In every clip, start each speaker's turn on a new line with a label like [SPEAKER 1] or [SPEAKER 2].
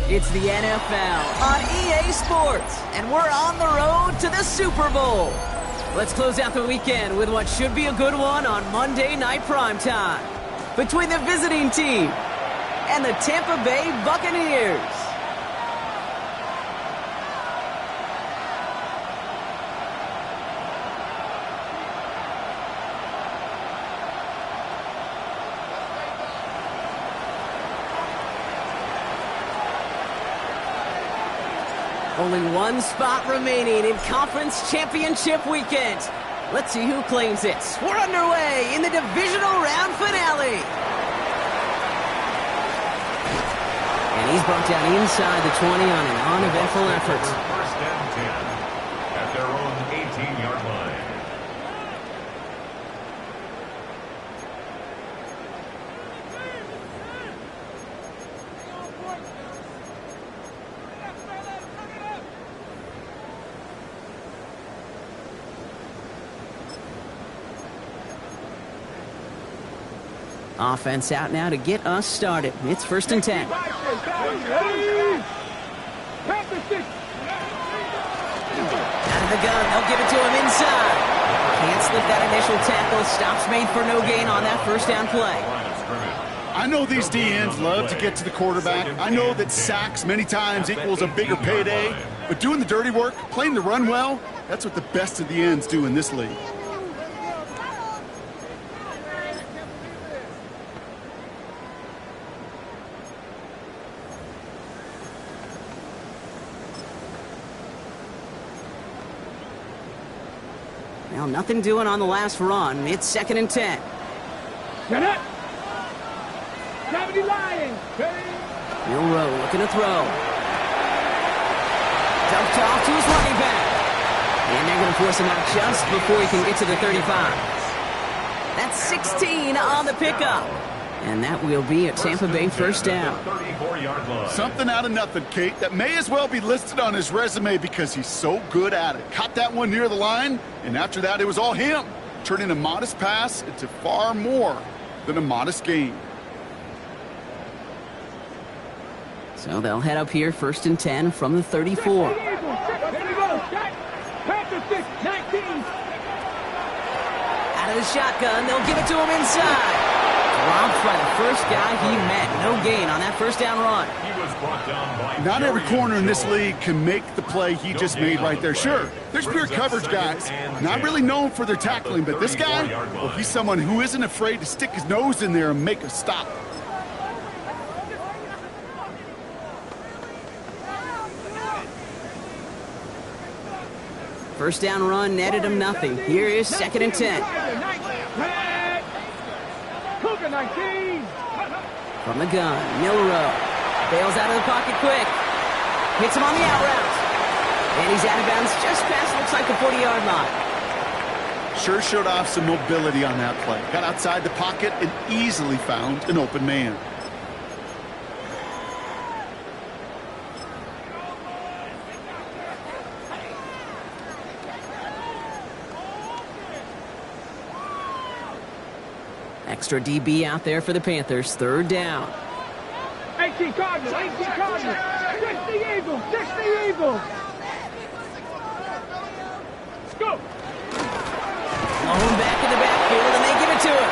[SPEAKER 1] It's the NFL on EA Sports, and we're on the road to the Super Bowl. Let's close out the weekend with what should be a good one on Monday Night Primetime between the visiting team and the Tampa Bay Buccaneers. Only one spot remaining in Conference Championship Weekend. Let's see who claims it. We're underway in the divisional round finale. And he's brought down inside the 20 on an uneventful effort.
[SPEAKER 2] First and 10 at their own 18-yard line.
[SPEAKER 1] Offense out now to get us started. It's first and 10. Out of the gun, they'll give it to him inside. Can't slip that initial tackle. Stops made for no gain on that first down play.
[SPEAKER 3] I know these DNs love to get to the quarterback. I know that sacks many times equals a bigger payday. But doing the dirty work, playing the run well, that's what the best of the ends do in this league.
[SPEAKER 1] Well, nothing doing on the last run. It's second and 10.
[SPEAKER 4] Get it! 70 Lions!
[SPEAKER 1] Milrow looking to throw. Dumped off to his running back. And they're going to force him out just before he can get to the 35. That's 16 on the pickup. And that will be a Tampa Bay first down.
[SPEAKER 3] Something out of nothing, Kate. That may as well be listed on his resume because he's so good at it. Caught that one near the line, and after that, it was all him. Turning a modest pass into far more than a modest gain.
[SPEAKER 1] So they'll head up here first and 10 from the 34. Out of the shotgun, they'll give it to him inside. Dropped by the first guy he met. No gain on that first down run.
[SPEAKER 3] Not every corner in this league can make the play he just made right there. Sure, there's pure coverage guys, not really known for their tackling, but this guy, well, he's someone who isn't afraid to stick his nose in there and make a stop.
[SPEAKER 1] First down run netted him nothing. Here is second and 10. From the gun, Milrow bails out of the pocket quick. Hits him on the out route. And he's out of bounds just past, looks like the 40-yard line.
[SPEAKER 3] Sure showed off some mobility on that play. Got outside the pocket and easily found an open man.
[SPEAKER 1] Extra DB out there for the Panthers. Third down.
[SPEAKER 4] 18 Cardinals, 18 Cardinals. 60 Eagles, 60 Eagles. Let's go.
[SPEAKER 1] Blown back in the backfield, and they give it to him.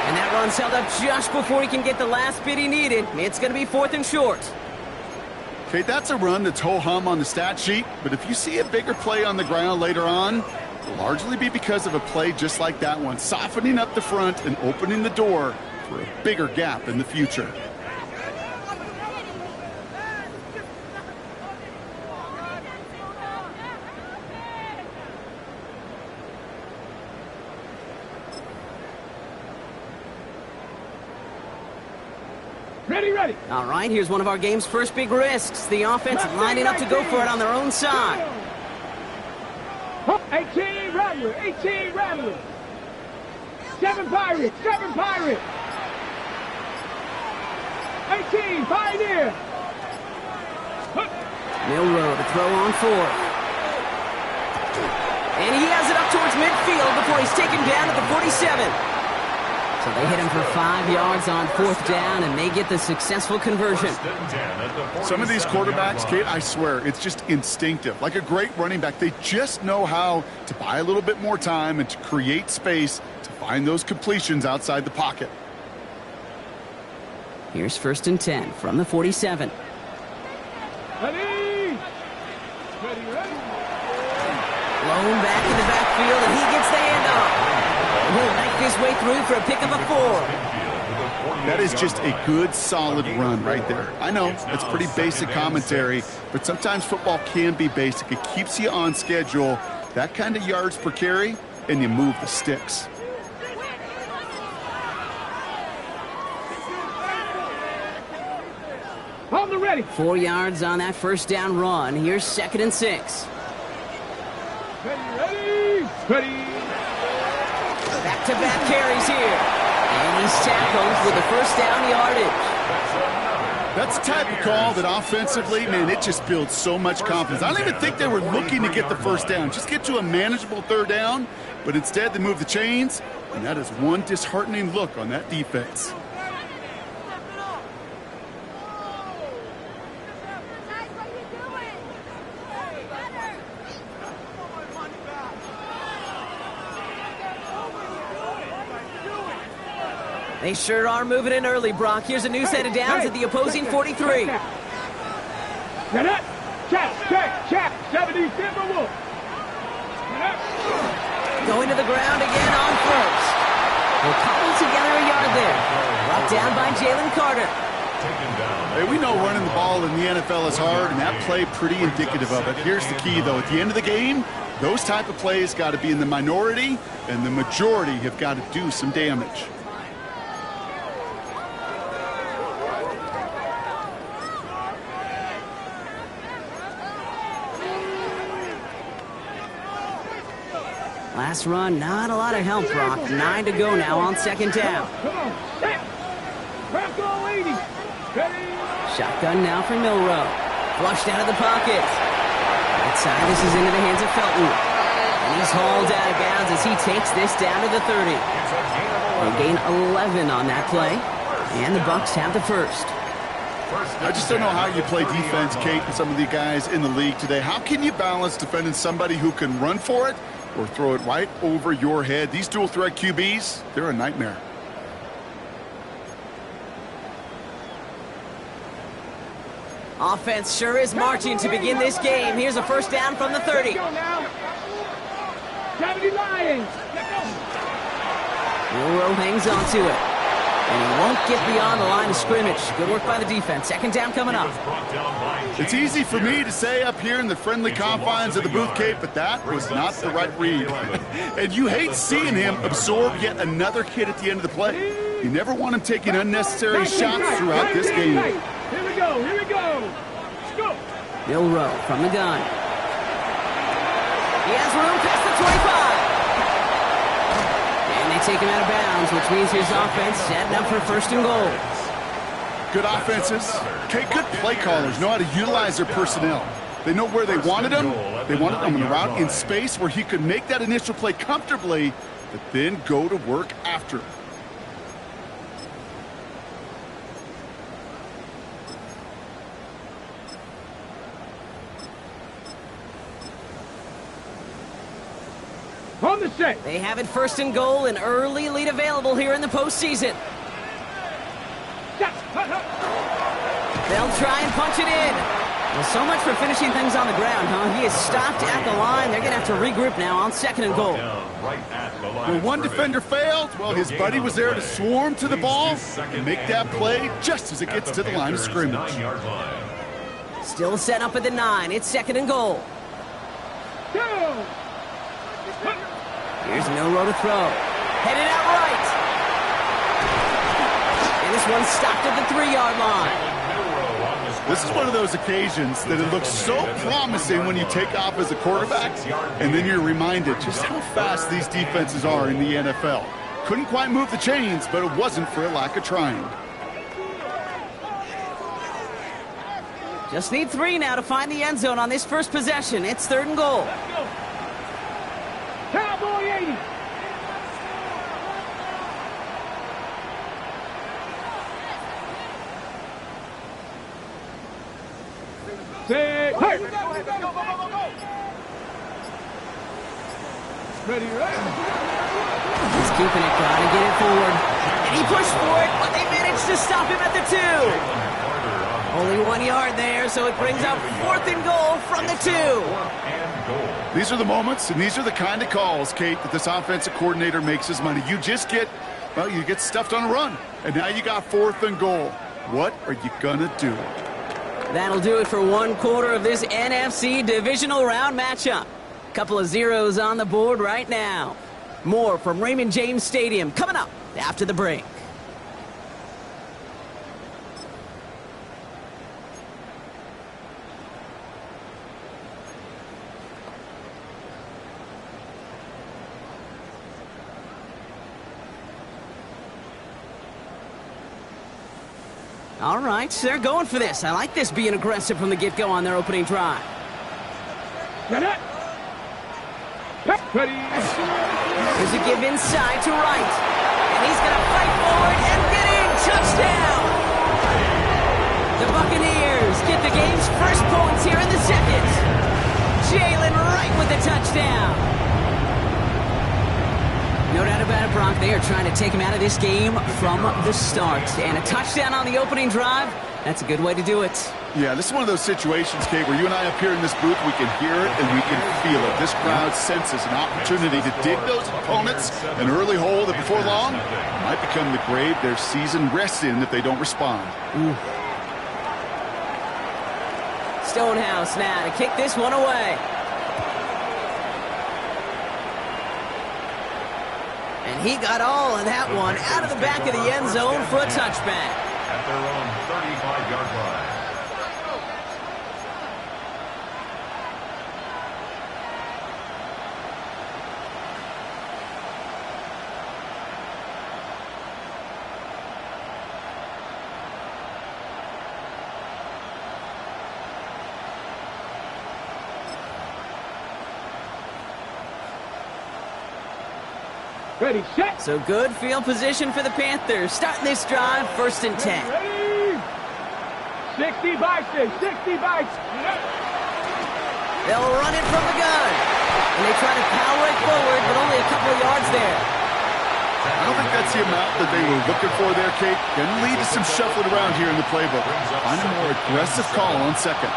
[SPEAKER 1] And that run's held up just before he can get the last bit he needed. It's going to be 4th and short.
[SPEAKER 3] Okay, that's a run that's ho-hum on the stat sheet, but if you see a bigger play on the ground later on, it'll largely be because of a play just like that one, softening up the front and opening the door for a bigger gap in the future.
[SPEAKER 4] Ready.
[SPEAKER 1] All right, here's one of our game's first big risks. The offense lining up to go for it on their own side.
[SPEAKER 4] 18 Rattler, 18 Rattler. 7 Pirates, 7 Pirates. 18 Pioneer.
[SPEAKER 1] Milrow to throw on 4th. And he has it up towards midfield before he's taken down at the 47. So they hit him for 5 yards on 4th down, and they get the successful conversion.
[SPEAKER 3] Some of these quarterbacks, Kate, I swear, it's just instinctive. Like a great running back, they just know how to buy a little bit more time and to create space to find those completions outside the pocket.
[SPEAKER 1] Here's 1st and 10 from the 47.
[SPEAKER 4] Ready.
[SPEAKER 1] Blown back in the backfield, and he gets the handoff. He'll knife his way through for a pick of a 4.
[SPEAKER 3] That is just a good, solid run right there. I know, it's pretty basic commentary, but sometimes football can be basic. It keeps you on schedule, that kind of yards per carry, and you move the sticks.
[SPEAKER 4] On the ready.
[SPEAKER 1] 4 yards on that 1st down run. Here's 2nd and 6.
[SPEAKER 4] Ready.
[SPEAKER 1] Back-to-back carries here. And he's tackled with the 1st down yardage.
[SPEAKER 3] That's the type of call that offensively, man, it just builds so much confidence. I don't even think they were looking to get the 1st down. Just get to a manageable 3rd down, but instead they move the chains, and that is one disheartening look on that defense.
[SPEAKER 1] They sure are moving in early, Brock. Here's a new set of downs at the opposing 43.
[SPEAKER 4] Check. 70 Timberwolves.
[SPEAKER 1] Going to the ground again on 1st. We'll cobble together a yard there. Brought down by Jalen Carter.
[SPEAKER 3] Hey, we know running the ball in the NFL is hard, and that play pretty indicative of it. Here's the key, though. At the end of the game, those type of plays got to be in the minority, and the majority have got to do some damage.
[SPEAKER 1] Last run, not a lot of help, Brock. 9 to go now on 2nd down.
[SPEAKER 4] Come on. Bronco 80. Ready.
[SPEAKER 1] Shotgun now for Milrow. Flushed out of the pocket. Outside, this is into the hands of Felton. And he's hauled out of bounds as he takes this down to the 30. They gain 11 on that play. And the Bucs have the 1st.
[SPEAKER 3] I just don't know how you play defense, Kate, and some of the guys in the league today. How can you balance defending somebody who can run for it or throw it right over your head? These dual-threat QBs, they're a nightmare.
[SPEAKER 1] Offense sure is marching to begin this game. Here's a 1st down from the 30.
[SPEAKER 4] 70 Lions.
[SPEAKER 1] Milrow hangs on to it. And he won't get beyond the line of scrimmage. Good work by the defense. 2nd down coming up.
[SPEAKER 3] It's easy for me to say up here in the friendly confines of the booth, Kate, but that was not the right read. And you hate seeing him absorb yet another hit at the end of the play. You never want him taking unnecessary shots throughout this game.
[SPEAKER 4] Here we go. Let's go.
[SPEAKER 1] Milrow from the gun. He has room past the 25. And they take him out of bounds, which means his offense setting up for 1st and goal.
[SPEAKER 3] Good offenses. Okay, good play callers know how to utilize their personnel. They know where they wanted him. They wanted him on a route in space where he could make that initial play comfortably, but then go to work after.
[SPEAKER 4] the set.
[SPEAKER 1] They have it first and goal, an early lead available here in the postseason. They'll try and punch it in. Well, so much for finishing things on the ground, huh? He is stopped at the line. They're going to have to regroup now on second and goal.
[SPEAKER 3] When one defender failed, well, his buddy was there to swarm to the ball and make that play just as it gets to the line of scrimmage.
[SPEAKER 1] Still set up at the 9. It's second and goal. Here's Milroe to throw. Headed out right. And this one's stopped at the 3-yard line.
[SPEAKER 3] This is one of those occasions that it looks so promising when you take off as a quarterback, and then you're reminded just how fast these defenses are in the NFL. Couldn't quite move the chains, but it wasn't for a lack of trying.
[SPEAKER 1] Just need 3 now to find the end zone on this first possession. It's third and goal.
[SPEAKER 4] Cowboy 80. Say, hey. Ready,
[SPEAKER 1] He's keeping it, trying to get it forward. And he pushed for it, but they managed to stop him at the 2. Only 1 yard there, so it brings up fourth and goal from the 2.
[SPEAKER 3] These are the moments, and these are the kind of calls, Kate, that this offensive coordinator makes his money. You just get, well, you get stuffed on a run, and now you got fourth and goal. What are you gonna do?
[SPEAKER 1] That'll do it for one quarter of this NFC divisional round matchup. Couple of zeros on the board right now. More from Raymond James Stadium coming up after the break. All right, they're going for this. I like this being aggressive from the get-go on their opening drive.
[SPEAKER 4] Ready.
[SPEAKER 1] Here's a give inside to right. And he's going to fight forward and get in. Touchdown! The Buccaneers get the game's first points here in the second. Jalen Wright with the touchdown. No doubt about it, Brock. They are trying to take him out of this game from the start. And a touchdown on the opening drive, that's a good way to do it.
[SPEAKER 3] Yeah, this is one of those situations, Kate, where you and I up here in this booth, we can hear it and we can feel it. This crowd senses an opportunity to dig those opponents an early hole that before long might become the grave their season rests in if they don't respond.
[SPEAKER 1] Ooh. Stonehouse now to kick this one away. And he got all of that one out of the back of the end zone for a touchback.
[SPEAKER 2] At their own 35-yard line.
[SPEAKER 4] Ready, set.
[SPEAKER 1] So good field position for the Panthers. Starting this drive, first and 10.
[SPEAKER 4] Ready. 60 by 6, 60 by 6.
[SPEAKER 1] They'll run it from the gun. And they try to power it forward, but only a couple of yards there.
[SPEAKER 3] I don't think that's the amount that they were looking for there, Kate. Going to lead to some shuffling around here in the playbook. Find a more aggressive call on second.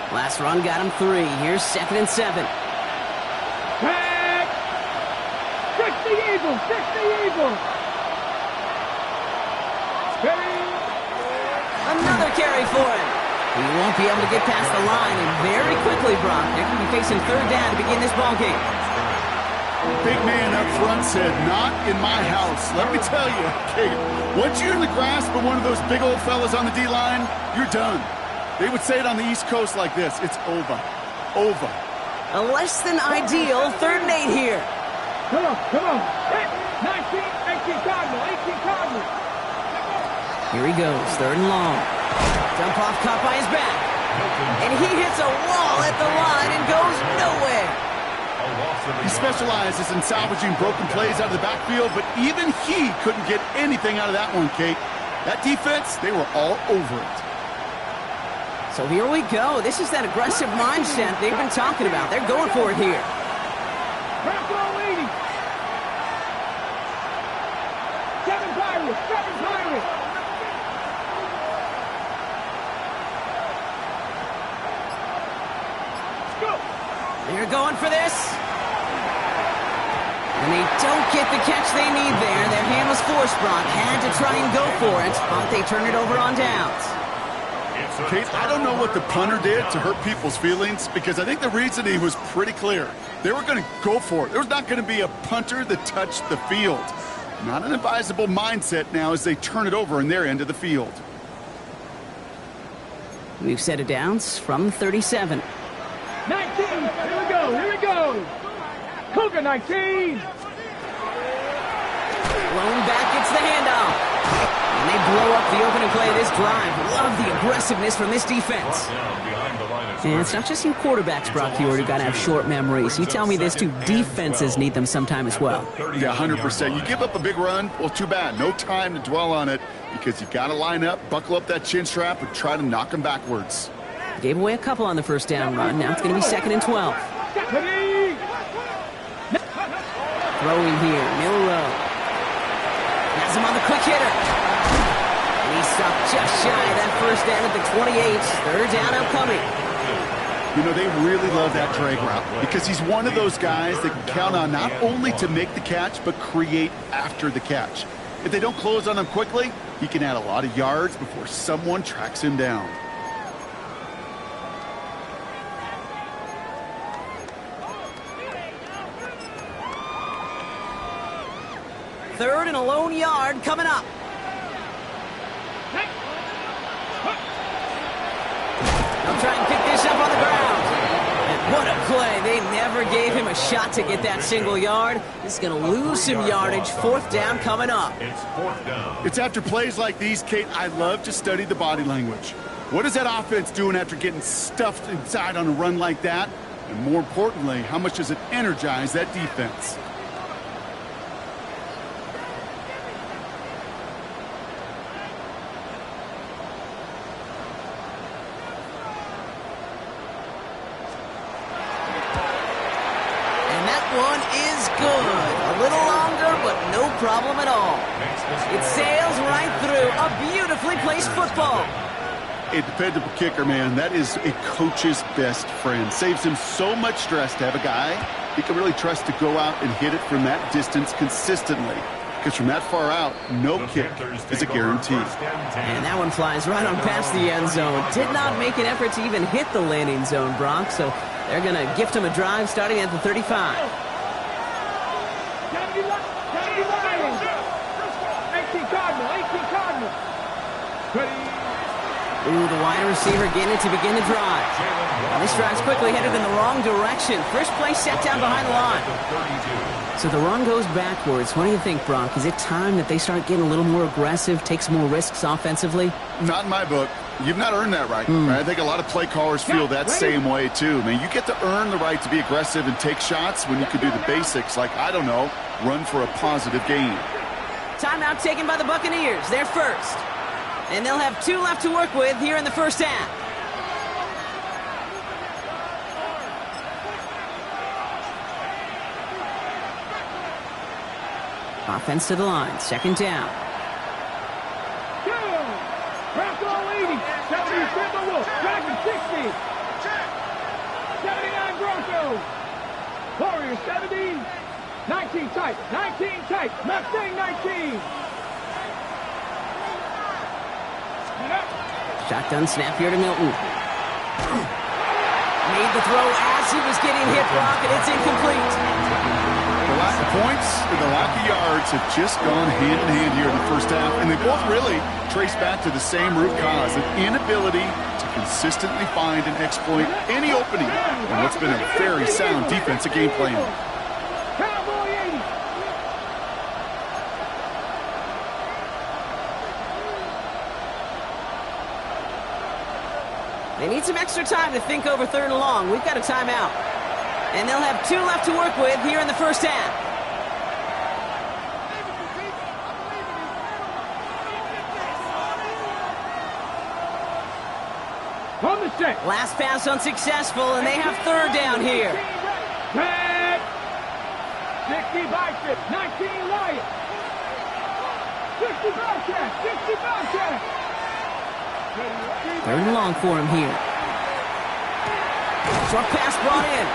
[SPEAKER 1] Last run got him 3. Here's second and 7.
[SPEAKER 4] Tag. 60 Eagles, 60 Eagles. Ready.
[SPEAKER 1] Another carry for him. He won't be able to get past the line, and very quickly, Brock, they're going to be facing third down to begin this ball game.
[SPEAKER 3] Big man up front said, not in my house. Let me tell you, Kate, once you're in the grasp of one of those big old fellas on the D-line, you're done. They would say it on the East Coast like this. It's over. Over.
[SPEAKER 1] A less than ideal third and 8 here.
[SPEAKER 4] Come on, come on. 19, 18 Cardinal, 18 Cardinal.
[SPEAKER 1] Here he goes, third and long. Dump off caught by his back. And he hits a wall at the line and goes nowhere.
[SPEAKER 3] He specializes in salvaging broken plays out of the backfield, but even he couldn't get anything out of that one, Kate. That defense, they were all over it.
[SPEAKER 1] So here we go. This is that aggressive mindset they've been talking about. They're going for it here.
[SPEAKER 4] Seven Pirates! Seven Pirates! Let's go!
[SPEAKER 1] They're going for this. And they don't get the catch they need there. Their hand was forced, Brock. Had to try and go for it, but they turn it over on downs.
[SPEAKER 3] Kate, I don't know what the punter did to hurt people's feelings because I think the reasoning was pretty clear. They were going to go for it. There's not going to be a punter that touched the field. Not an advisable mindset now as they turn it over in their end of the field.
[SPEAKER 1] We've set it downs from 37.
[SPEAKER 4] 19! Here we go! Here we go! Cougar 19!
[SPEAKER 1] Blown back, it's the handoff. And they blow up the opening play of this drive. Love the aggressiveness from this defense. And it's not just you quarterbacks, Brock Huard, who got to have short memories. You tell me this too, defenses need them sometime as well.
[SPEAKER 3] Yeah, 100%. You give up a big run, well, too bad. No time to dwell on it because you got to line up, buckle up that chin strap, and try to knock them backwards.
[SPEAKER 1] Gave away a couple on the first down run. Now it's going to be 2nd and 12. Throwing here, Milrow. Has him on the quick hitter. And he stopped just shy of that first down at the 28. Third down upcoming.
[SPEAKER 3] You know, they really love that drag route because he's one of those guys that can count on not only to make the catch, but create after the catch. If they don't close on him quickly, he can add a lot of yards before someone tracks him down.
[SPEAKER 1] Third and a lone yard coming up. They'll try and pick this up on the ground. And what a play. They never gave him a shot to get that single yard. This is going to lose some yardage. 4th down coming up.
[SPEAKER 2] It's 4th down.
[SPEAKER 3] It's after plays like these, Kate, I love to study the body language. What is that offense doing after getting stuffed inside on a run like that? And more importantly, how much does it energize that defense?
[SPEAKER 1] One is good. A little longer, but no problem at all. It sails right through a beautifully placed football.
[SPEAKER 3] A dependable kicker, man. That is a coach's best friend. Saves him so much stress to have a guy he can really trust to go out and hit it from that distance consistently. Because from that far out, no kick is a guarantee.
[SPEAKER 1] And that one flies right on past the end zone. Did not make an effort to even hit the landing zone, Brock. So they're going to gift him a drive starting at the 35.
[SPEAKER 4] 18 Cardinal.
[SPEAKER 1] Ooh, the wide receiver getting it to begin the drive. Now this drive's quickly headed in the wrong direction. First play set down behind the line. So the run goes backwards. What do you think, Brock? Is it time that they start getting a little more aggressive, take some more risks offensively?
[SPEAKER 3] Not in my book. You've not earned that right. I think a lot of play callers feel that same way, too. Man, you get to earn the right to be aggressive and take shots when you can do the basics like, I don't know, run for a positive gain.
[SPEAKER 1] Timeout taken by the Buccaneers. They're first. And they'll have 2 left to work with here in the first half. Offense to the line. 2nd down.
[SPEAKER 4] Bronco 80. 70 Timberwolves. Dragon 60. 79 Broncos. Warriors 70. 19 tight. 19 tight. Mustang 19.
[SPEAKER 1] Shotgun snap here to Milton. Made the throw as he was getting hit, Brock, and it's incomplete.
[SPEAKER 3] The lack of points and the lack of yards have just gone hand in hand here in the first half, and they both really trace back to the same root cause, an inability to consistently find and exploit any opening in what's been a very sound defensive game plan.
[SPEAKER 4] Cowboy 80.
[SPEAKER 1] They need some extra time to think over 3rd and long. We've got a timeout. And they'll have 2 left to work with here in the first half.
[SPEAKER 4] On on the set.
[SPEAKER 1] Last pass unsuccessful, and they have third down here.
[SPEAKER 4] Red. 60 Bison, 19 Lions. 60 Bobcats, 60 Bobcats.
[SPEAKER 1] Third and long for him here. Short pass brought in.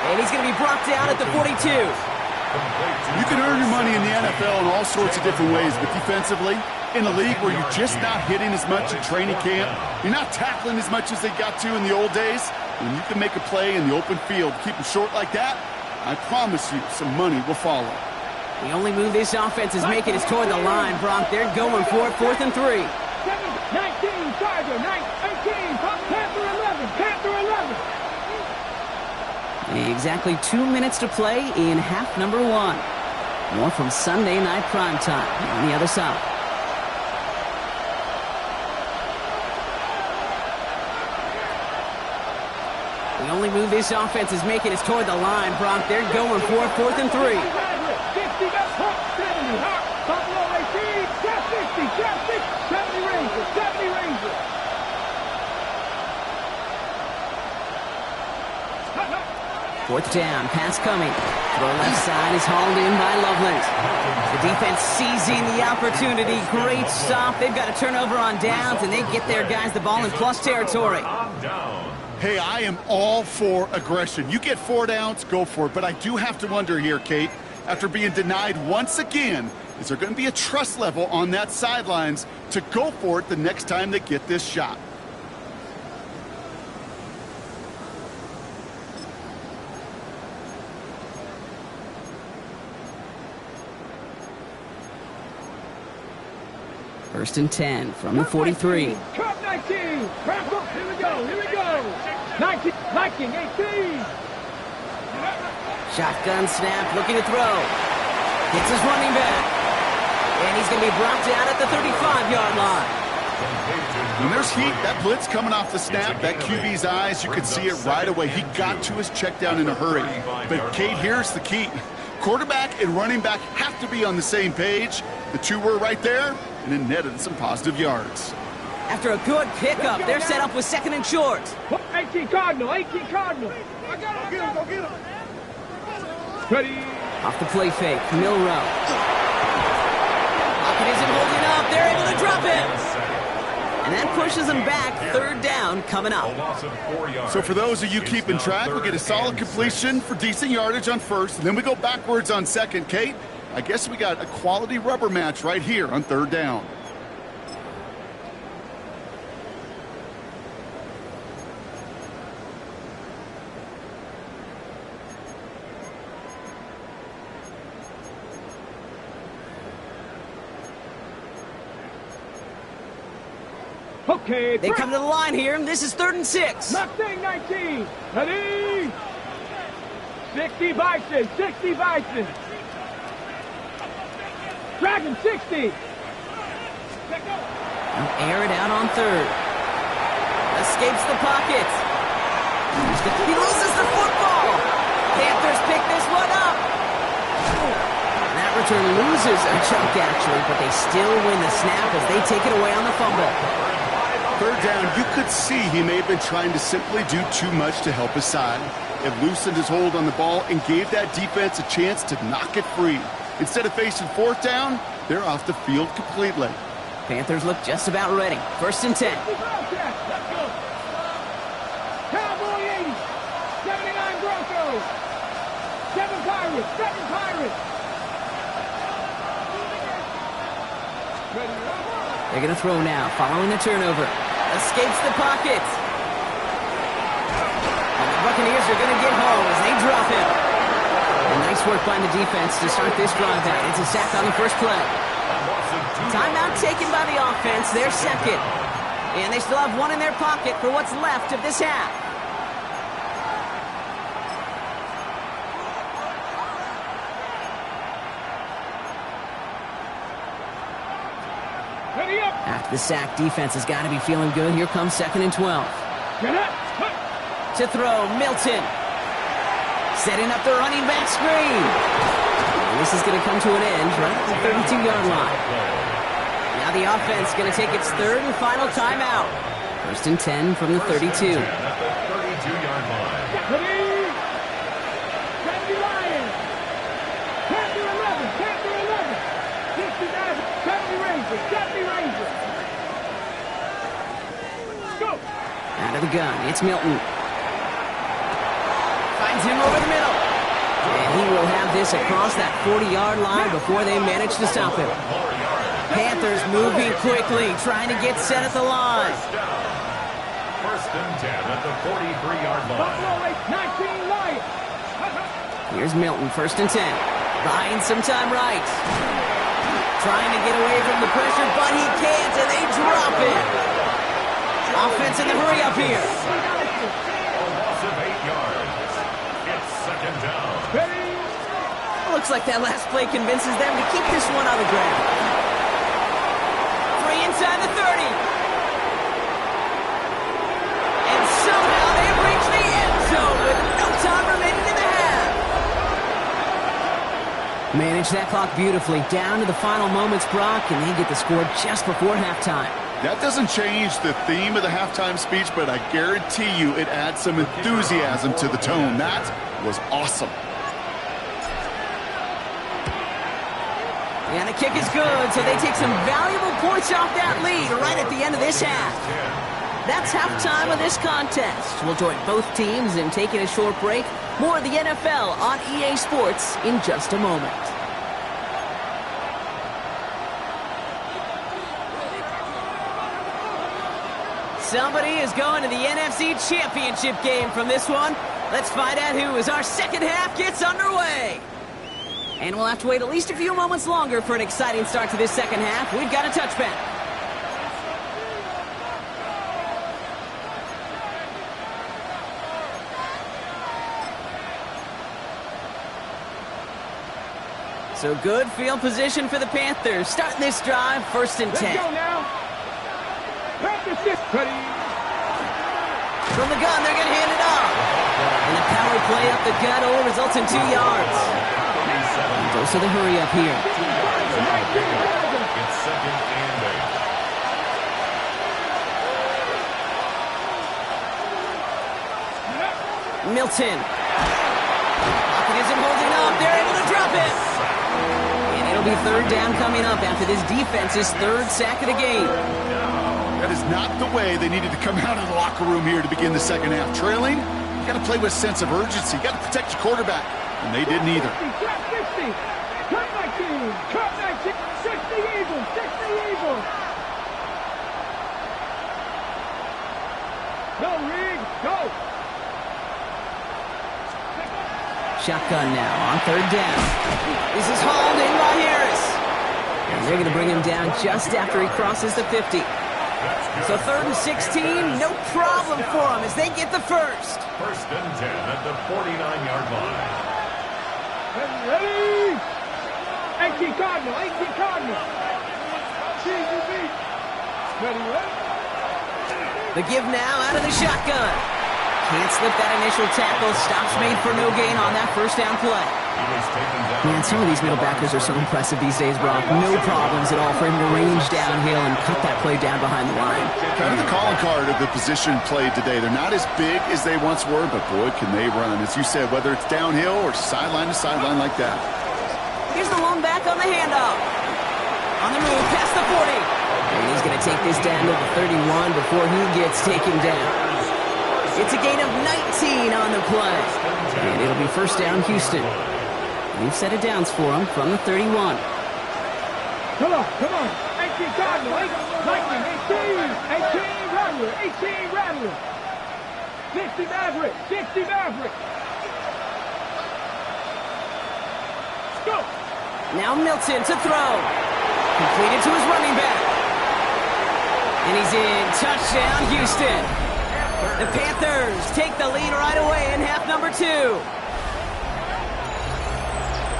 [SPEAKER 1] And he's going to be brought down at the 42.
[SPEAKER 3] You can earn your money in the NFL in all sorts of different ways, but defensively, in a league where you're just not hitting as much in training camp, you're not tackling as much as they got to in the old days, when you can make a play in the open field, keep them short like that, I promise you some money will follow.
[SPEAKER 1] The only move this offense is making is toward the line, Brock. They're going for it, 4th and 3.
[SPEAKER 4] 19, Tiger, 18, Panther 11, Panther 11.
[SPEAKER 1] Exactly 2 minutes to play in half number 1. More from Sunday Night Primetime on the other side. The only move this offense is making is toward the line, Brock. They're going for it, 4th and 3.
[SPEAKER 4] 50, that's Hawk, 70, Hawk, Buffalo 18, Cat 60, Cat 6, 70 Rangers, 70 Rangers.
[SPEAKER 1] 4th down, pass coming. Throw left side is hauled in by Loveland. The defense seizing the opportunity. Great stop. They've got a turnover on downs, and they get their guys the ball in plus territory.
[SPEAKER 3] Hey, I am all for aggression. You get 4 downs, go for it. But I do have to wonder here, Kate, after being denied once again, is there going to be a trust level on that sidelines to go for it the next time they get this shot?
[SPEAKER 1] First and 10 from the 43.
[SPEAKER 4] Cup 19. Crack up. Here we go. Here we go. 19. 18.
[SPEAKER 1] Shotgun snap, looking to throw. Gets his running back. And he's going to be brought down at the 35-yard line.
[SPEAKER 3] When there's heat, that blitz coming off the snap, that QB's eyes, you could see it right away. He got to his check down in a hurry. But, Kate, here's the key. Quarterback and running back have to be on the same page. The two were right there, and it netted some positive yards.
[SPEAKER 1] After a good pickup, they're set up with 2nd and short.
[SPEAKER 4] 18 Cardinal, 18 Cardinal. I got him, go get him. Ready.
[SPEAKER 1] Off the play fake, Milrow. Pocket isn't holding up. They're able to drop it. And that pushes them back. 3rd down coming up.
[SPEAKER 3] So for those of you keeping track, we get a solid completion for decent yardage on 1st, and then we go backwards on 2nd. Kate, I guess we got a quality rubber match right here on 3rd down.
[SPEAKER 4] Okay,
[SPEAKER 1] they come to the line here, and this is 3rd and 6.
[SPEAKER 4] Mustang 19. Ready. 60 Bison, 60 Bison. Dragon 60.
[SPEAKER 1] Air it out on 3rd. Escapes the pocket. He loses the football. Panthers pick this one up. And that return loses a chunk, actually, but they still win the snap as they take it away on the fumble.
[SPEAKER 3] 3rd down, you could see he may have been trying to simply do too much to help his side. It loosened his hold on the ball and gave that defense a chance to knock it free. Instead of facing 4th down, they're off the field completely.
[SPEAKER 1] Panthers look just about ready. 1st and 10.
[SPEAKER 4] Cowboy 80. 79 Broncos. 7 Pirates. 7 Pirates.
[SPEAKER 1] They're going to throw now, following the turnover. Escapes the pocket. And the Buccaneers are going to get home as they drop him. And nice work by the defense to start this drive out. It's a sack on the first play. Timeout taken by the offense, their 2nd. And they still have 1 in their pocket for what's left of this half. After the sack, defense has got to be feeling good. Here comes 2nd and 12. To throw, Milton. Setting up the running back screen. And this is going to come to an end right at the 32-yard line. Now the offense going to take its 3rd and final timeout. First and 10 from the 32.
[SPEAKER 2] At the 32-yard line.
[SPEAKER 4] Ready? Sandy Lions. Panther 11. Panther 11. 69. 70 Rangers. 70 Rangers. Go.
[SPEAKER 1] Out of the gun, it's Milton. Finds him over the middle. And he will have this across that 40-yard line before they manage to stop him. Panthers moving quickly, trying to get set at the line.
[SPEAKER 2] First and 10 at the 43-yard line.
[SPEAKER 4] Buffalo 19 Lions.
[SPEAKER 1] Here's Milton, first and 10. Buying some time right. Trying to get away from the pressure, but he can't, and they drop it. Offense in the hurry up here.
[SPEAKER 2] A loss of 8 yards. It's second down.
[SPEAKER 4] Ready?
[SPEAKER 1] Looks like that last play convinces them to keep this one on the ground. 3 inside the 30. And somehow they reach the end zone with no time remaining in the half. Manage that clock beautifully down to the final moments, Brock, and they get the score just before halftime.
[SPEAKER 3] That doesn't change the theme of the halftime speech, but I guarantee you it adds some enthusiasm to the tone. That was awesome.
[SPEAKER 1] And the kick is good, so they take some valuable points off that lead right at the end of this half. That's halftime of this contest. We'll join both teams in taking a short break. More of the NFL on EA Sports in just a moment. Somebody is going to the NFC Championship game from this one. Let's find out who as our second half gets underway. And we'll have to wait at least a few moments longer for an exciting start to this second half. We've got a touchback. So good field position for the Panthers. Starting this drive, first and 10.
[SPEAKER 4] Let's go now. Panthers ready.
[SPEAKER 1] From the gun, they're going to hand it off. And the power play up the gut only results in 2 yards. Goes to the hurry up here.
[SPEAKER 2] It's second and 8.
[SPEAKER 1] Milton. Pocket isn't holding up. They're able to drop it. And it'll be third down coming up after this defense's third sack of the game.
[SPEAKER 3] That is not the way they needed to come out of the locker room here to begin the second half. Trailing, you got to play with a sense of urgency. You got to protect your quarterback, and they didn't either.
[SPEAKER 4] 60, cut 19, cut 19, 60 Eagles, 60 Eagles. Go, Reed, go.
[SPEAKER 1] Shotgun now on third down. This is hauled in by Harris. And they're going to bring him down just after he crosses the 50. So third and 16, no problem for them as they get the first.
[SPEAKER 2] First and 10 at the 49-yard line.
[SPEAKER 4] Ready? 18 Cardinal, 18 Cardinal. Ready, ready?
[SPEAKER 1] The give now out of the shotgun. Can't slip that initial tackle. Stops made for no gain on that first down play.
[SPEAKER 2] He was taken down.
[SPEAKER 1] Man, some of these middle backers are so impressive these days, Brock. No problems at all for him to range downhill and cut that play down behind the line.
[SPEAKER 3] Kind of the calling card of the position played today. They're not as big as they once were, but boy, can they run. As you said, whether it's downhill or sideline to sideline like that.
[SPEAKER 1] Here's the lone back on the handoff. On the move, past the 40. And he's going to take this down to the 31 before he gets taken down. It's a gain of 19 on the play. And it'll be first down, Houston. We've set it downs for him from the 31.
[SPEAKER 4] Come on, 18 Cardinal, 18 Rattler, 18 Rattler. 60 Maverick, 60 Maverick. Go.
[SPEAKER 1] Now Milton to throw. Completed to his running back. And he's in. Touchdown, Houston. The Panthers take the lead right away in half number 2.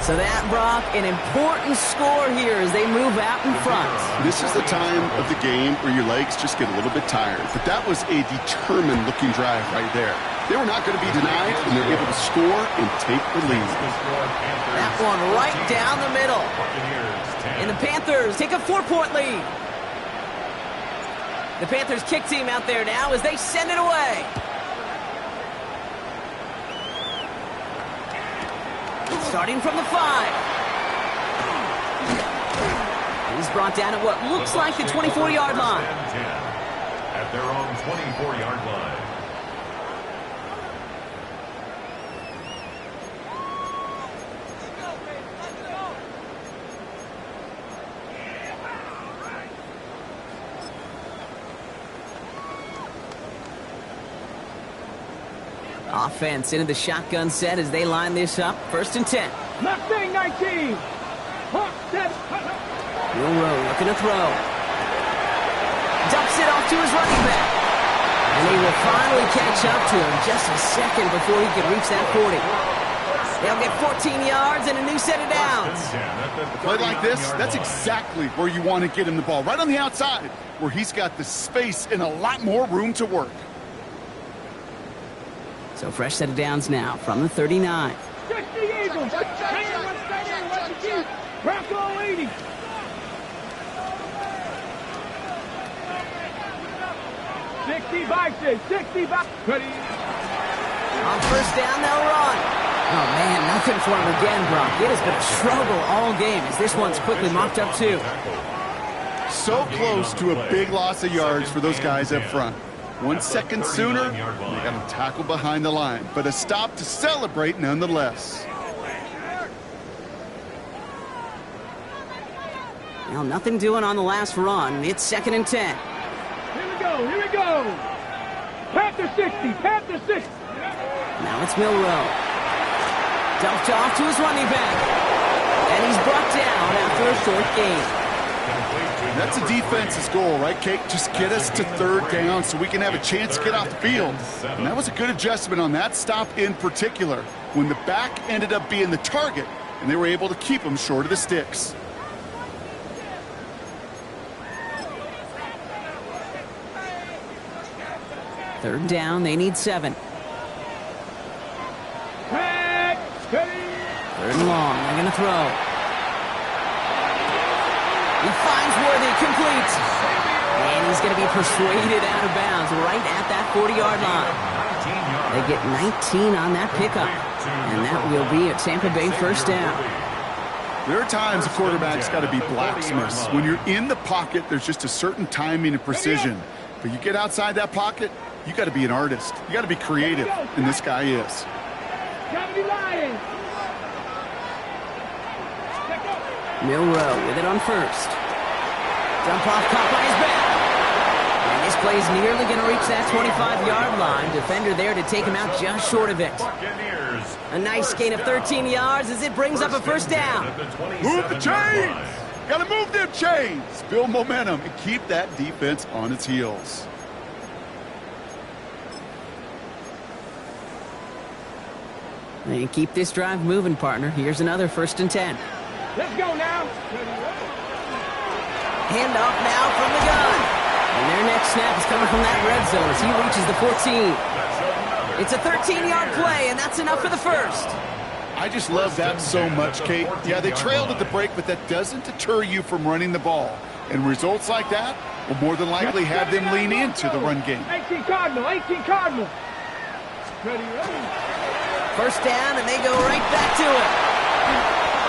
[SPEAKER 1] So that, Brock, an important score here as they move out in front.
[SPEAKER 3] This is the time of the game where your legs just get a little bit tired. But that was a determined-looking drive right there. They were not going to be denied, and they're able to score and take the lead.
[SPEAKER 1] That one right down the middle. And the Panthers take a 4-point lead. The Panthers kick team out there now as they send it away. Starting from the 5. He's brought down at what looks like the 24-yard line.
[SPEAKER 2] At their own 24-yard line.
[SPEAKER 1] Offense into the shotgun set as they line this up. 1st and 10.
[SPEAKER 4] Mustang 19.
[SPEAKER 1] Milroe looking to throw. Dumps it off to his running back. And he will finally catch up to him just a second before he can reach that 40. They'll get 14 yards and a new set of downs.
[SPEAKER 3] A play like this, that's exactly where you want to get him the ball. Right on the outside, where he's got the space and a lot more room to work.
[SPEAKER 1] So fresh set of downs now from the 39.
[SPEAKER 4] 60 Eagles. Bronco 80. 60 Bison. 60 Bison.
[SPEAKER 1] On 1st down, they'll run. Oh, man, nothing for him again, Brock. It has been a struggle all game as this one's quickly mocked up, too.
[SPEAKER 3] So close to a big loss of yards for those guys up front. 1 second sooner, they got him tackled behind the line. But a stop to celebrate nonetheless.
[SPEAKER 1] Well, nothing doing on the last run. It's 2nd and 10.
[SPEAKER 4] Here we go. Here we go. Panther 60. Panther 60.
[SPEAKER 1] Now it's Milroe. Dumped off to his running back. And he's brought down after a short gain.
[SPEAKER 3] That's the defense's goal, right, Kate? Just get us to 3rd down so we can have a chance to get off the field. And that was a good adjustment on that stop in particular, when the back ended up being the target, and they were able to keep him short of the sticks.
[SPEAKER 1] Third down, they need 7. Third and long, they're going to throw. He finds Worthy, complete. And he's going to be persuaded out of bounds right at that 40-yard line. They get 19 on that pickup. And that will be a Tampa Bay 1st down.
[SPEAKER 3] There are times a quarterback's got to be blacksmiths. When you're in the pocket, there's just a certain timing and precision. But you get outside that pocket, you got to be an artist. You got to be creative, and this guy is.
[SPEAKER 4] Gotta be lying.
[SPEAKER 1] Milroe with it on 1st. Dump off, caught by his back. And this play is nearly going to reach that 25-yard line. Defender there to take him out just short of it. A nice gain of 13 yards as it brings up a 1st down.
[SPEAKER 3] Move the chains! Got to move them chains! Build momentum and keep that defense on its heels.
[SPEAKER 1] And keep this drive moving, partner. Here's another 1st and 10.
[SPEAKER 4] Let's go now.
[SPEAKER 1] Hand off now from the gun. And their next snap is coming from that red zone as he reaches the 14. It's a 13-yard play, and that's enough for the 1st.
[SPEAKER 3] I just love that so much, Kate. Yeah, they trailed at the break, but that doesn't deter you from running the ball. And results like that will more than likely have them lean into the run game.
[SPEAKER 4] 18 Cardinal, 18 Cardinal. Ready.
[SPEAKER 1] 1st down, and they go right back to it.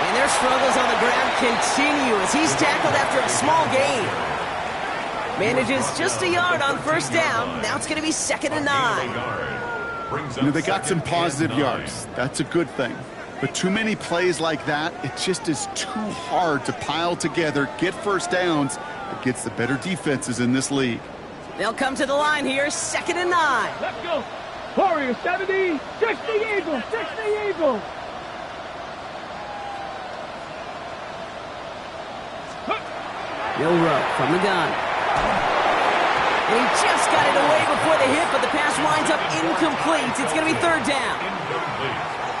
[SPEAKER 1] And their struggles on the ground continue as he's tackled after a small gain. Manages just a yard on 1st down. Now it's going to be 2nd and 9.
[SPEAKER 3] You know, they got some positive yards. That's a good thing. But too many plays like that, it just is too hard to pile together, get 1st downs against the better defenses in this league.
[SPEAKER 1] They'll come to the line here, 2nd and 9.
[SPEAKER 4] Let's go. Warriors 70, 60 Eagles, 60 Eagles.
[SPEAKER 1] Milroe from the gun. And he just got it away before the hit, but the pass winds up incomplete. It's going to be 3rd down.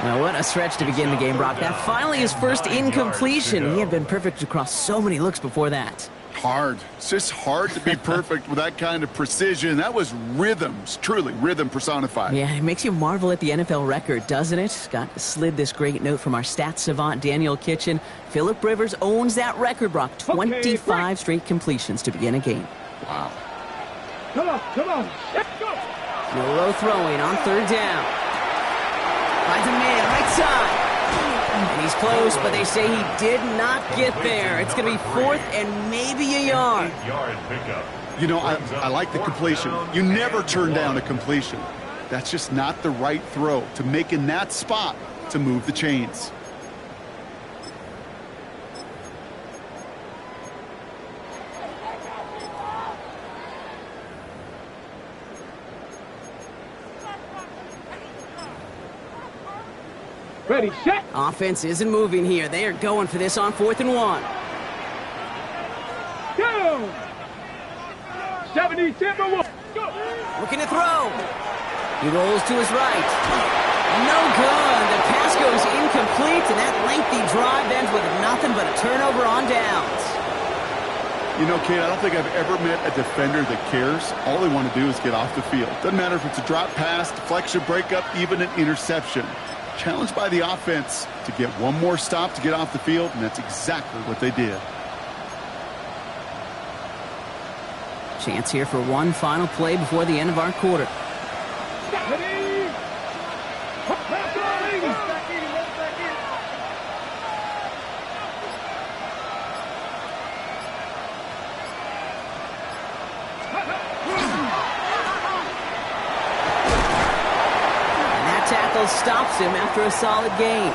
[SPEAKER 1] Well, what a stretch to begin the game, Brock. That finally his first incompletion. He had been perfect across so many looks before that.
[SPEAKER 3] Hard. It's just hard to be perfect with that kind of precision. That was rhythms, truly rhythm personified.
[SPEAKER 1] Yeah, it makes you marvel at the NFL record, doesn't it? Scott slid this great note from our stats savant, Daniel Kitchen. Phillip Rivers owns that record, Brock. 25 straight completions to begin a game.
[SPEAKER 3] Wow.
[SPEAKER 4] Come on. Let's go.
[SPEAKER 1] No low throwing on third down. Finds a man, right side. And he's close, but they say he did not get there. It's going to be 4th and maybe a yard.
[SPEAKER 2] 8-yard pickup.
[SPEAKER 3] You know, I like the completion. You never turn down a completion. That's just not the right throw to make in that spot to move the chains.
[SPEAKER 4] Ready, set.
[SPEAKER 1] Offense isn't moving here. They are going for this on 4th and 1.
[SPEAKER 4] Go. 70 Timberwolves. Go.
[SPEAKER 1] Looking to throw. He rolls to his right. No good. The pass goes incomplete, and that lengthy drive ends with nothing but a turnover on downs.
[SPEAKER 3] You know, Kate, I don't think I've ever met a defender that cares. All they want to do is get off the field. Doesn't matter if it's a drop pass, deflection, breakup, even an interception. Challenged by the offense to get one more stop to get off the field, and that's exactly what they did.
[SPEAKER 1] Chance here for one final play before the end of our quarter.
[SPEAKER 4] Ready. Pass on 80.
[SPEAKER 1] Stops him after a solid gain.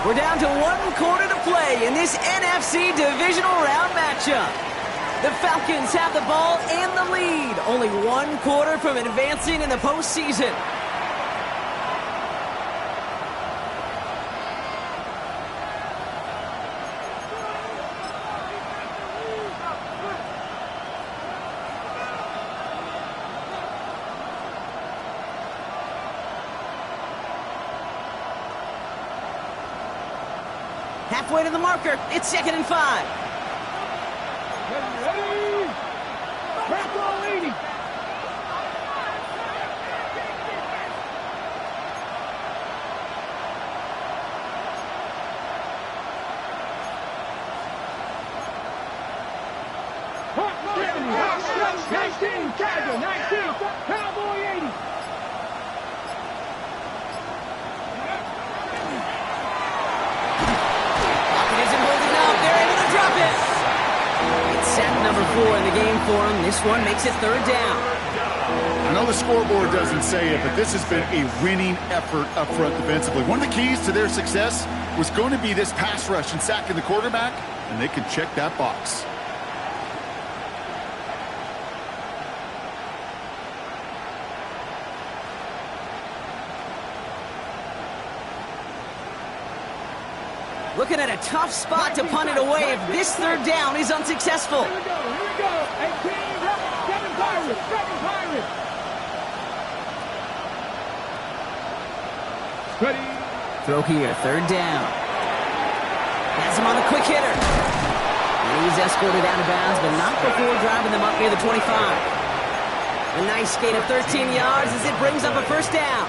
[SPEAKER 1] We're down to 1 quarter to play in this NFC divisional round matchup. The Falcons have the ball and the lead. Only 1 quarter from advancing in the postseason. Halfway to the marker. It's 2nd and 5.
[SPEAKER 4] Ready. Pass on 80. Hot 70. Hot 19. Tiger 19. Cowboy 80.
[SPEAKER 1] Sack number 4 in the game for him. This one makes it 3rd down.
[SPEAKER 3] I know the scoreboard doesn't say it, but this has been a winning effort up front defensively. One of the keys to their success was going to be this pass rush and sacking the quarterback, and they can check that box.
[SPEAKER 1] Looking at a tough spot to punt it away if this 3rd down is unsuccessful.
[SPEAKER 4] Here we go. 18, 7 Pirates, 7 Pirates. Ready.
[SPEAKER 1] Throw here, 3rd down. Has him on the quick hitter. And he's escorted out of bounds, but not before driving them up near the 25. A nice gain of 13 yards as it brings up a 1st down.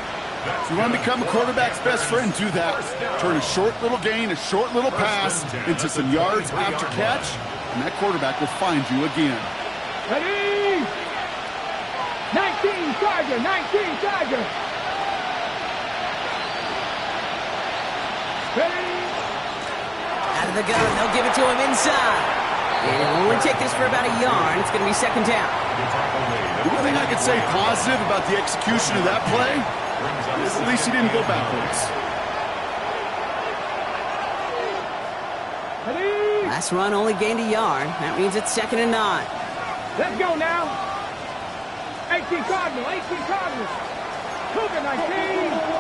[SPEAKER 3] If you want to become a quarterback's best friend, do that. Turn a short little gain, a short little pass into some yards after catch, and that quarterback will find you again.
[SPEAKER 4] Ready. 19 Tiger, 19 Tiger. Ready.
[SPEAKER 1] Out of the gun, they'll give it to him inside. And it'll only take this for about a yard. It's going to be 2nd down.
[SPEAKER 3] The one thing I could say positive about the execution of that play is at least he didn't go backwards.
[SPEAKER 4] Ready.
[SPEAKER 1] Last run only gained a yard. That means it's 2nd and 9.
[SPEAKER 4] Let's go now. 18 Cardinals, 18 Cardinals. Cougar 19.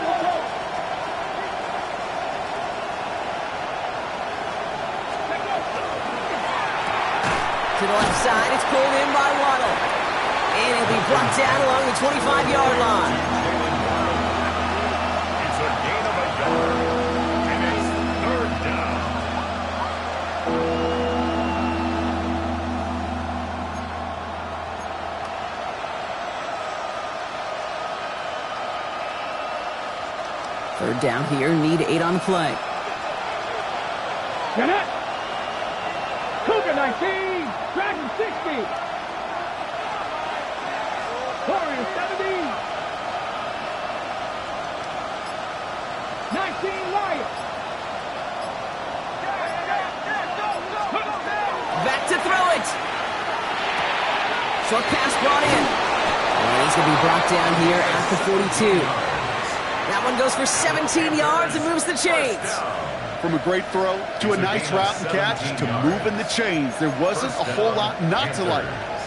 [SPEAKER 1] To the left side, it's pulled in by Waddle. And it'll be brought down along the 25-yard line.
[SPEAKER 2] It's a gain of a yard. And it's 3rd down.
[SPEAKER 1] Third down here, need 8 on the play.
[SPEAKER 4] Get it. Cougar 19. Dragon 60.
[SPEAKER 1] Short pass brought in. And he's going to be brought down here at the 42. That one goes for 17 yards and moves the chains.
[SPEAKER 3] From a great throw to a nice route and catch to moving the chains, there wasn't a whole lot not to like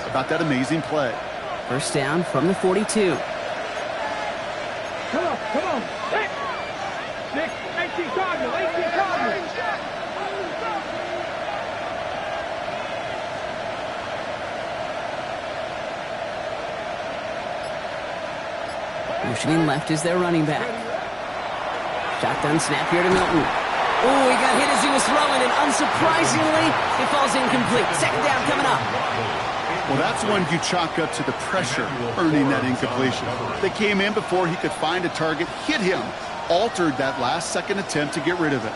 [SPEAKER 3] about that amazing play.
[SPEAKER 1] First down from the 42.
[SPEAKER 4] Come on. 6, 18 Cardinals, 18 Cardinals.
[SPEAKER 1] Motioning left is their running back. Shotgun snap here to Milton. Oh, he got hit as he was throwing, and unsurprisingly, it falls incomplete. Second down coming up.
[SPEAKER 3] Well, that's one you chalk up to the pressure earning that incompletion. They came in before he could find a target, hit him, altered that last-second attempt to get rid of it.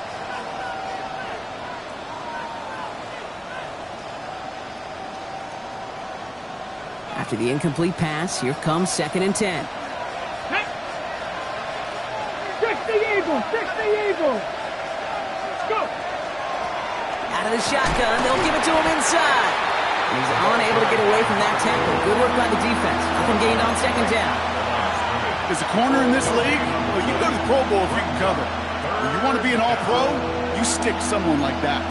[SPEAKER 1] After the incomplete pass, here comes 2nd and 10.
[SPEAKER 4] 60 Eagles. Go.
[SPEAKER 1] Out of the shotgun, they'll give it to him inside. He's unable to get away from that tackle. Good work by the defense. Nothing gained on 2nd down.
[SPEAKER 3] As a corner in this league, well, you go to the Pro Bowl if you can cover. When you want to be an all-pro, you stick someone like that.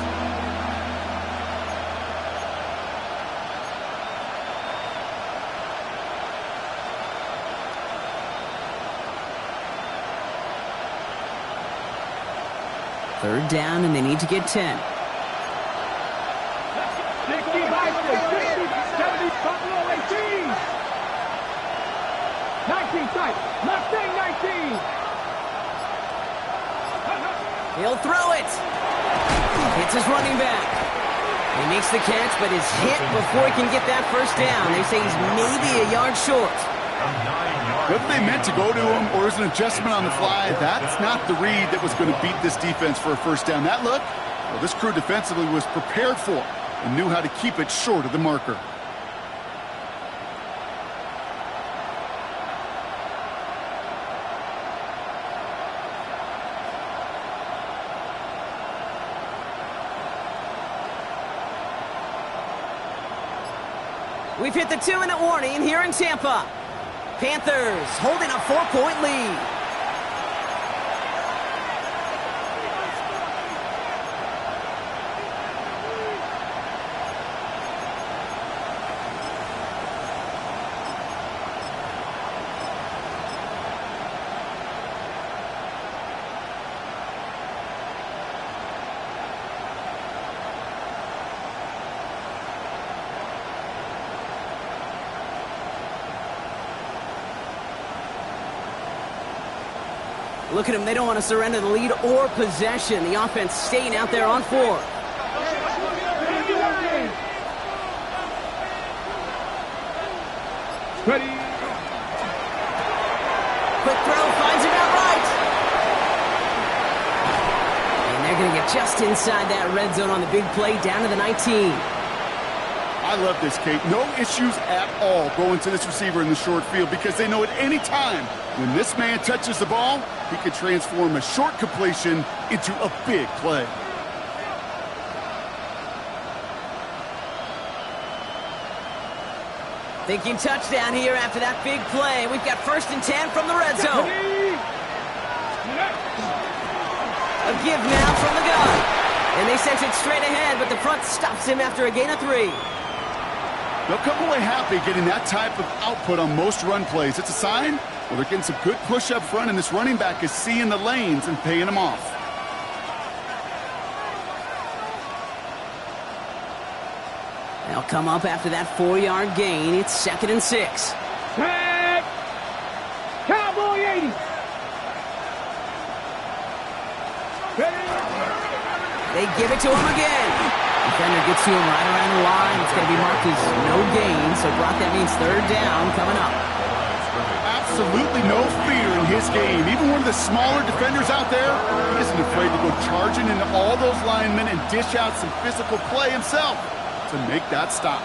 [SPEAKER 1] Third down, and they need to get 10.
[SPEAKER 4] 60 Vikings, 60, 70 Buffalo 18. 19 tight. Mustang 19.
[SPEAKER 1] He'll throw it. Hits his running back. He makes the catch, but is hit before he can get that first down. They say he's maybe a yard short.
[SPEAKER 3] Whether they meant to go to him or is an adjustment on the fly, that's not the read that was going to beat this defense for a first down. That look, well, this crew defensively was prepared for and knew how to keep it short of the marker.
[SPEAKER 1] We've hit the 2-minute warning here in Tampa. Panthers holding a 4-point lead. Look at them. They don't want to surrender the lead or possession. The offense staying out there on 4.
[SPEAKER 4] Ready.
[SPEAKER 1] Quick throw finds him outright. And they're going to get just inside that red zone on the big play down to the 19.
[SPEAKER 3] I love this, Kate. No issues at all going to this receiver in the short field because they know at any time when this man touches the ball, he could transform a short completion into a big play.
[SPEAKER 1] Thinking touchdown here after that big play. We've got 1st and 10 from the red zone. A give now from the gun. And they sent it straight ahead, but the front stops him after a gain of 3.
[SPEAKER 3] They'll come away happy getting that type of output on most run plays. It's a sign, well, they're getting some good push up front, and this running back is seeing the lanes and paying them off.
[SPEAKER 1] They'll come up after that 4-yard gain. It's 2nd and 6.
[SPEAKER 4] Tag. Cowboy 80. Ready.
[SPEAKER 1] They give it to him again. Defender gets to him right around the line. It's going to be marked as no gain, so Brock, that means 3rd down coming up.
[SPEAKER 3] Absolutely no fear in his game. Even one of the smaller defenders out there, he isn't afraid to go charging into all those linemen and dish out some physical play himself to make that stop.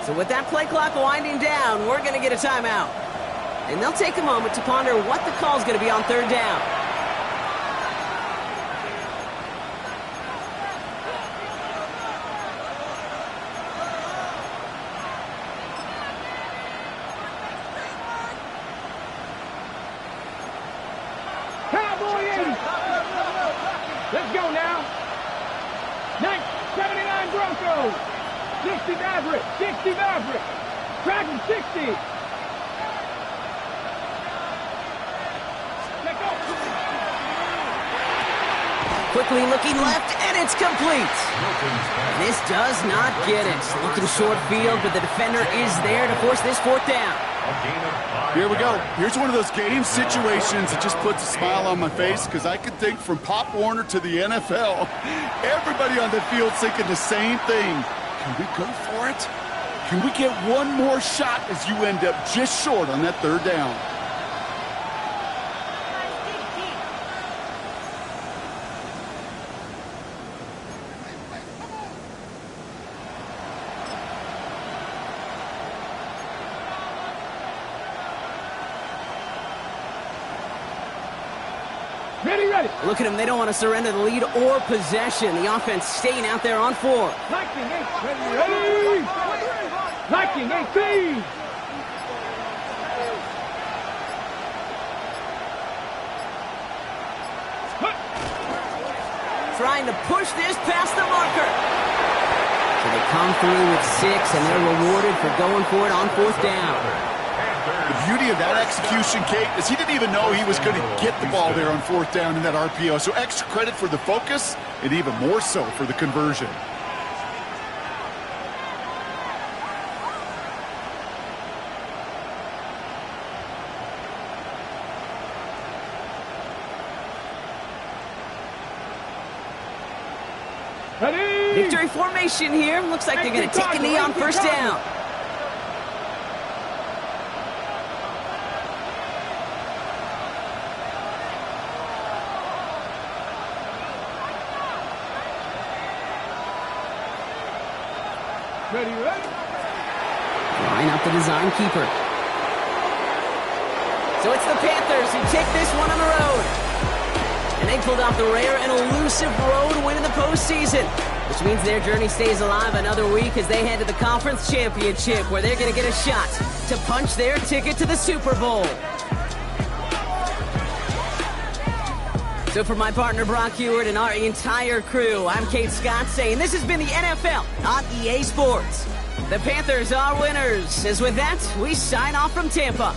[SPEAKER 1] So with that play clock winding down, we're going to get a timeout. And they'll take a moment to ponder what the call's going to be on third down.
[SPEAKER 4] Cowboy 80. Let's go now. 79 Broncos. 60 Maverick. 60 Maverick. Tracking 60. Let go.
[SPEAKER 1] Quickly looking left, and it's complete. This does not get it. Looking short field, but the defender is there to force this fourth down.
[SPEAKER 3] Here we go. Here's one of those game situations that just puts a smile on my face because I could think from Pop Warner to the NFL. Everybody on the field's thinking the same thing. Can we go for it? Can we get one more shot as you end up just short on that third down?
[SPEAKER 4] Ready.
[SPEAKER 1] Look at them. They don't want to surrender the lead or possession. The offense staying out there on 4.
[SPEAKER 4] Viking 8. Ready. Viking 18.
[SPEAKER 1] Trying to push this past the marker. So they come through with 6, and they're rewarded for going for it on fourth down.
[SPEAKER 3] The beauty of that execution, Kate, is he didn't even know he was going to get the ball there on fourth down in that RPO. So extra credit for the focus and even more so for the conversion.
[SPEAKER 4] Ready.
[SPEAKER 1] Victory formation here. Looks like they're going to take a knee on first down.
[SPEAKER 4] Ready.
[SPEAKER 1] Line up the design keeper. So it's the Panthers who take this one on the road. And they pulled off the rare and elusive road win in the postseason, which means their journey stays alive another week as they head to the conference championship, where they're going to get a shot to punch their ticket to the Super Bowl. So for my partner Brock Hewitt and our entire crew, I'm Kate Scott saying this has been the NFL on EA Sports. The Panthers are winners. As with that, we sign off from Tampa.